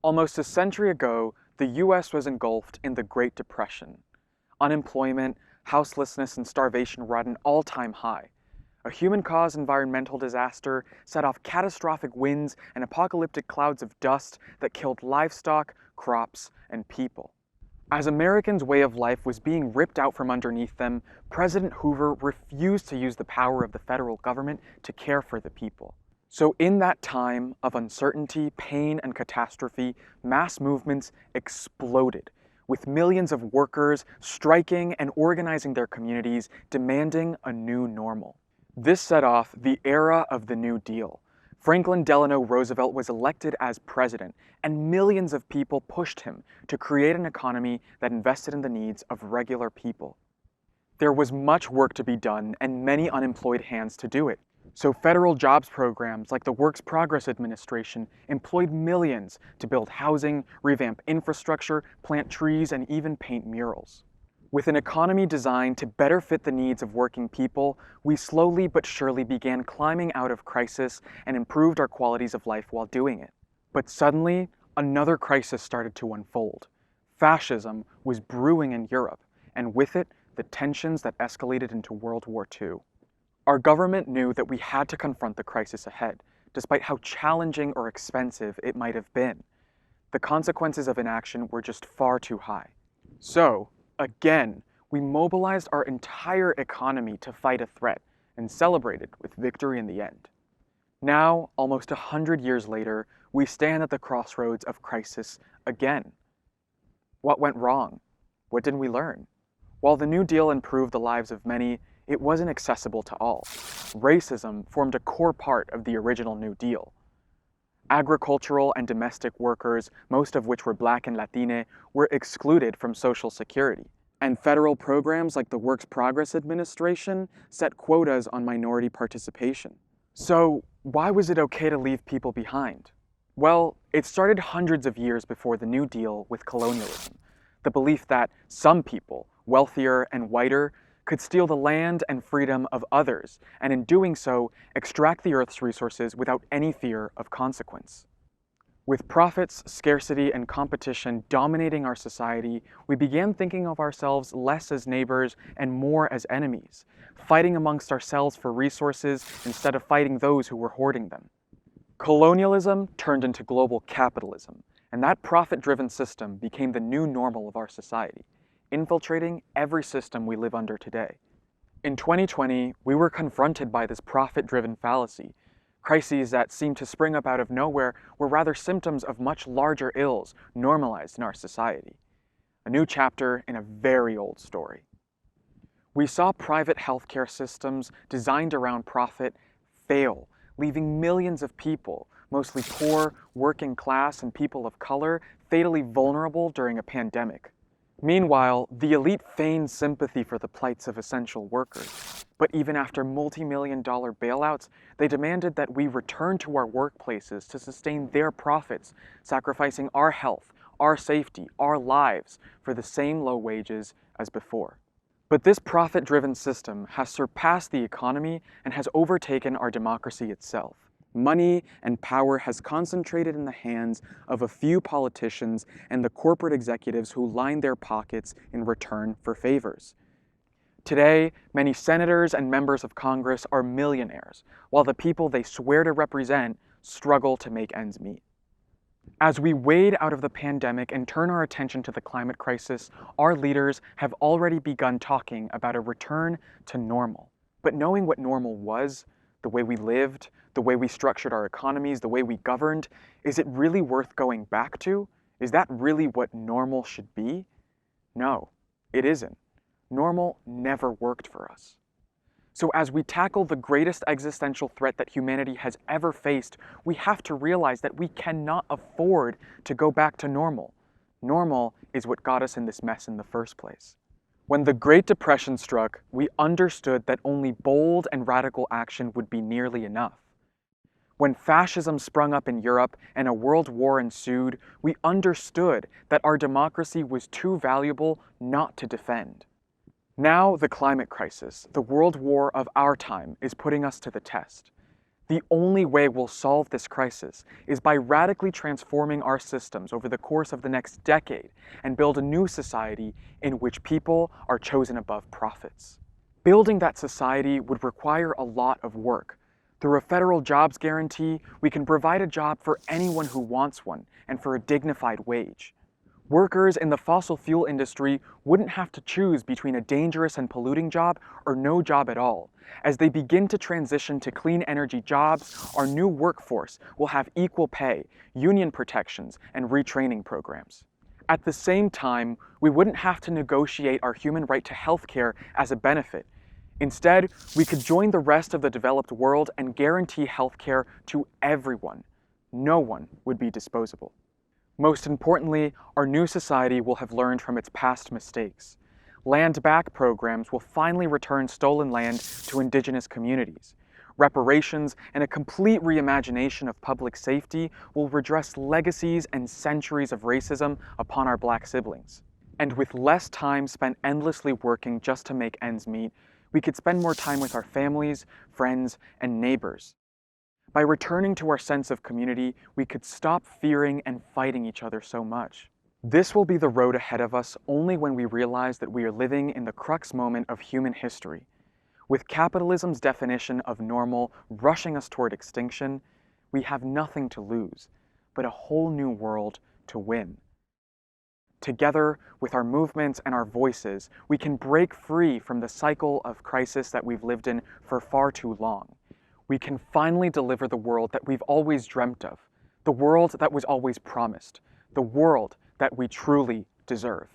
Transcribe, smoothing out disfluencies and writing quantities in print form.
Almost a century ago, the US was engulfed in the Great Depression. Unemployment, houselessness, and starvation were at an all-time high. A human-caused environmental disaster set off catastrophic winds and apocalyptic clouds of dust that killed livestock, crops, and people. As Americans' way of life was being ripped out from underneath them, President Hoover refused to use the power of the federal government to care for the people. So in that time of uncertainty, pain, and catastrophe, mass movements exploded, with millions of workers striking and organizing their communities, demanding a new normal. This set off the era of the New Deal. Franklin Delano Roosevelt was elected as president, and millions of people pushed him to create an economy that invested in the needs of regular people. There was much work to be done and many unemployed hands to do it. So federal jobs programs like the Works Progress Administration employed millions to build housing, revamp infrastructure, plant trees, and even paint murals. With an economy designed to better fit the needs of working people, we slowly but surely began climbing out of crisis and improved our qualities of life while doing it. But suddenly, another crisis started to unfold. Fascism was brewing in Europe, and with it, the tensions that escalated into World War II. Our government knew that we had to confront the crisis ahead, despite how challenging or expensive it might have been. The consequences of inaction were just far too high. So, again, we mobilized our entire economy to fight a threat and celebrated with victory in the end. Now, almost 100 years later, we stand at the crossroads of crisis again. What went wrong? What did we learn? While the New Deal improved the lives of many, it wasn't accessible to all. Racism formed a core part of the original New Deal. Agricultural and domestic workers, most of which were Black and Latine, were excluded from Social Security. And federal programs like the Works Progress Administration set quotas on minority participation. So, why was it okay to leave people behind? Well, it started hundreds of years before the New Deal with colonialism. The belief that some people, wealthier and whiter, could steal the land and freedom of others, and in doing so, extract the Earth's resources without any fear of consequence. With profits, scarcity, and competition dominating our society, we began thinking of ourselves less as neighbors and more as enemies, fighting amongst ourselves for resources instead of fighting those who were hoarding them. Colonialism turned into global capitalism, and that profit-driven system became the new normal of our society, infiltrating every system we live under today. In 2020, we were confronted by this profit-driven fallacy. Crises that seemed to spring up out of nowhere were rather symptoms of much larger ills normalized in our society. A new chapter in a very old story. We saw private healthcare systems designed around profit fail, leaving millions of people, mostly poor, working class, and people of color, fatally vulnerable during a pandemic. Meanwhile, the elite feigned sympathy for the plights of essential workers. But even after multi-million-dollar bailouts, they demanded that we return to our workplaces to sustain their profits, sacrificing our health, our safety, our lives for the same low wages as before. But this profit-driven system has surpassed the economy and has overtaken our democracy itself. Money and power has concentrated in the hands of a few politicians and the corporate executives who line their pockets in return for favors. Today, many senators and members of Congress are millionaires, while the people they swear to represent struggle to make ends meet. As we wade out of the pandemic and turn our attention to the climate crisis, our leaders have already begun talking about a return to normal. But knowing what normal was, the way we lived, the way we structured our economies, the way we governed, is it really worth going back to? Is that really what normal should be? No, it isn't. Normal never worked for us. So as we tackle the greatest existential threat that humanity has ever faced, we have to realize that we cannot afford to go back to normal. Normal is what got us in this mess in the first place. When the Great Depression struck, we understood that only bold and radical action would be nearly enough. When fascism sprung up in Europe and a world war ensued, we understood that our democracy was too valuable not to defend. Now, the climate crisis, the world war of our time, is putting us to the test. The only way we'll solve this crisis is by radically transforming our systems over the course of the next decade and build a new society in which people are chosen above profits. Building that society would require a lot of work. Through a federal jobs guarantee, we can provide a job for anyone who wants one and for a dignified wage. Workers in the fossil fuel industry wouldn't have to choose between a dangerous and polluting job or no job at all. As they begin to transition to clean energy jobs, our new workforce will have equal pay, union protections, and retraining programs. At the same time, we wouldn't have to negotiate our human right to healthcare as a benefit. Instead, we could join the rest of the developed world and guarantee healthcare to everyone. No one would be disposable. Most importantly, our new society will have learned from its past mistakes. Land-back programs will finally return stolen land to indigenous communities. Reparations and a complete reimagination of public safety will redress legacies and centuries of racism upon our Black siblings. And with less time spent endlessly working just to make ends meet, we could spend more time with our families, friends, and neighbors. By returning to our sense of community, we could stop fearing and fighting each other so much. This will be the road ahead of us only when we realize that we are living in the crux moment of human history. With capitalism's definition of normal rushing us toward extinction, we have nothing to lose, but a whole new world to win. Together, with our movements and our voices, we can break free from the cycle of crisis that we've lived in for far too long. We can finally deliver the world that we've always dreamt of, the world that was always promised, the world that we truly deserve.